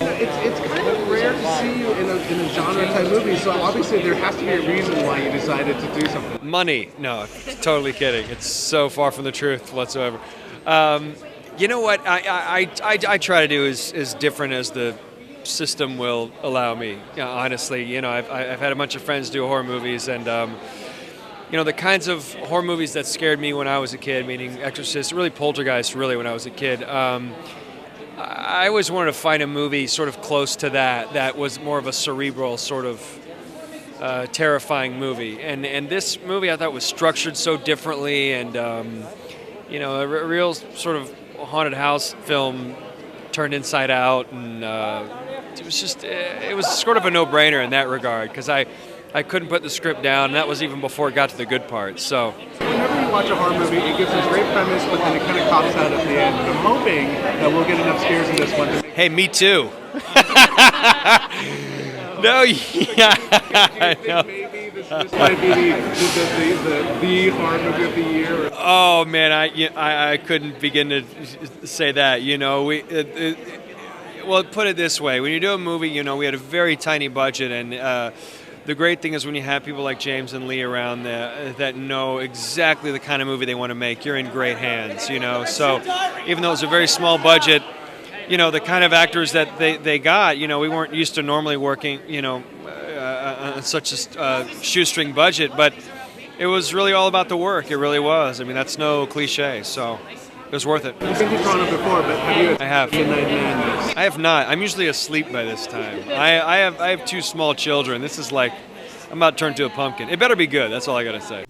It's kind of rare to see you in a genre type movie, so obviously there has to be a reason why you decided to do something. Money. No, totally kidding. It's so far from the truth whatsoever. You know what I try to do is different as the system will allow me. Honestly, I've had a bunch of friends do horror movies, and the kinds of horror movies that scared me when I was a kid, meaning Exorcist, really Poltergeist, really when I was a kid. I always wanted to find a movie sort of close to that was more of a cerebral sort of terrifying movie. And this movie I thought was structured so differently, and a real sort of haunted house film turned inside out, and it was sort of a no-brainer in that regard, because I couldn't put the script down, and that was even before it got to the good parts. So whenever you watch a horror movie, it gives a great premise, but then it kind of cops out at the end. And I'm hoping that we'll get enough scares in this one. Hey, me too. No, yeah. I know. Maybe this might be the horror movie of the year. Oh man, I couldn't begin to say that. Well, put it this way: when you do a movie, we had a very tiny budget, and the great thing is when you have people like James and Lee around that know exactly the kind of movie they want to make, you're in great hands. So even though it was a very small budget, the kind of actors that they got, we weren't used to normally working, on such a shoestring budget, but it was really all about the work. It really was. I mean, that's no cliche, so it was worth it. You've been to Toronto before, but have you? I have. Midnight Madness? I have not. I'm usually asleep by this time. I have two small children. This is like, I'm about to turn to a pumpkin. It better be good. That's all I gotta say.